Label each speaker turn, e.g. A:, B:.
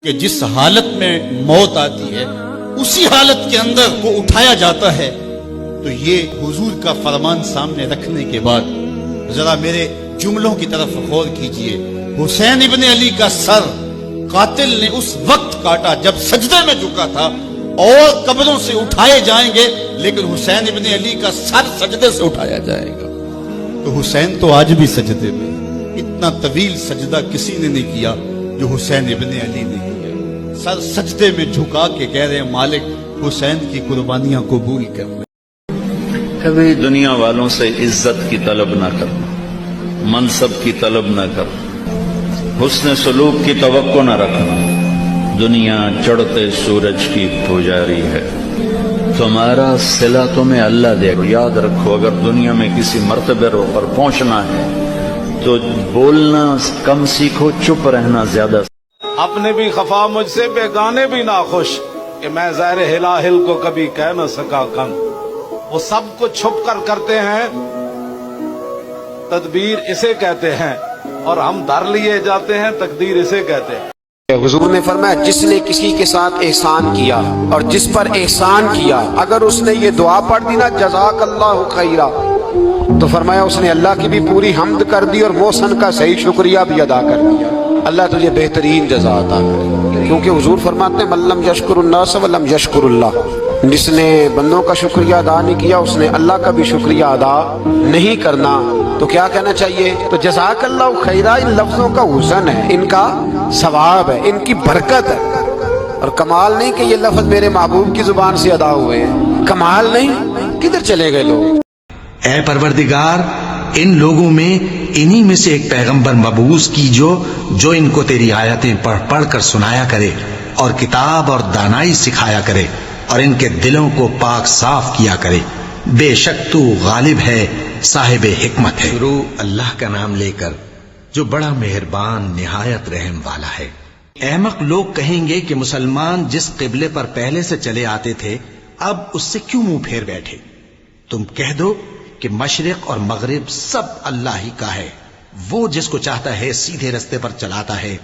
A: کہ جس حالت میں موت آتی ہے اسی حالت کے اندر وہ اٹھایا جاتا ہے، تو یہ حضور کا فرمان سامنے رکھنے کے بعد ذرا میرے جملوں کی طرف غور کیجئے۔ حسین ابن علی کا سر قاتل نے اس وقت کاٹا جب سجدے میں جھکا تھا، اور قبروں سے اٹھائے جائیں گے لیکن حسین ابن علی کا سر سجدے سے اٹھایا جائے گا۔ تو حسین تو آج بھی سجدے میں، اتنا طویل سجدہ کسی نے نہیں کیا جو حسین ابن علی نے کیا۔ سر سجدے میں جھکا کے کہہ رہے ہیں مالک حسین کی قربانیاں قبول کر لے۔
B: کبھی دنیا والوں سے عزت کی طلب نہ کرنا، منصب کی طلب نہ کرنا، حسن سلوک کی توقع نہ رکھنا۔ دنیا چڑھتے سورج کی پجاری ہے، تمہارا صلہ تمہیں اللہ دے گا۔ یاد رکھو، اگر دنیا میں کسی مرتبے پر پہنچنا ہے تو بولنا کم سیکھو، چپ رہنا زیادہ۔
C: اپنے بھی خفا مجھ سے، بیگانے بھی ناخوش، کہ میں زہر ہلاہل کو کبھی کہہ نہ سکا کن۔ وہ سب کو چھپ کر کرتے ہیں، تدبیر اسے کہتے ہیں، اور ہم در لیے جاتے ہیں، تقدیر اسے کہتے ہیں۔
D: حضور نے فرمایا جس نے کسی کے ساتھ احسان کیا اور جس پر احسان کیا، اگر اس نے یہ دعا پڑھ دی نا جزاک اللہ خیرہ، تو فرمایا اس نے اللہ کی بھی پوری حمد کر دی اور محسن کا صحیح شکریہ بھی ادا کر دیا۔ اللہ تجھے بہترین جزا عطا کرے، کیونکہ حضور فرماتے ہیں من لم یشکر الناس ولم یشکر اللہ، جس نے بندوں کا شکریہ ادا نہیں کیا اس نے اللہ کا بھی شکریہ ادا نہیں کرنا۔ تو کیا کہنا چاہیے؟ تو جزاک اللہ خیرہ ان لفظوں کا وزن ہے، ان کا ثواب ہے، ان کی برکت ہے، اور کمال نہیں کہ یہ لفظ میرے محبوب کی زبان سے ادا ہوئے ہیں، کمال نہیں، کدھر چلے گئے لوگ؟
E: اے پروردگار، ان لوگوں میں انہی میں سے ایک پیغمبر مبعوث کیجو جو ان کو تیری آیتیں پڑھ پڑھ کر سنایا کرے اور کتاب اور دانائی سکھایا کرے اور ان کے دلوں کو پاک صاف کیا کرے۔ بے شک تو غالب ہے، صاحب حکمت ہے۔ شروع اللہ کا نام لے کر جو بڑا مہربان نہایت رحم والا ہے۔ احمق لوگ کہیں گے کہ مسلمان جس قبلے پر پہلے سے چلے آتے تھے اب اس سے کیوں منہ پھیر بیٹھے؟ تم کہہ دو کہ مشرق اور مغرب سب اللہ ہی کا ہے، وہ جس کو چاہتا ہے سیدھے رستے پر چلاتا ہے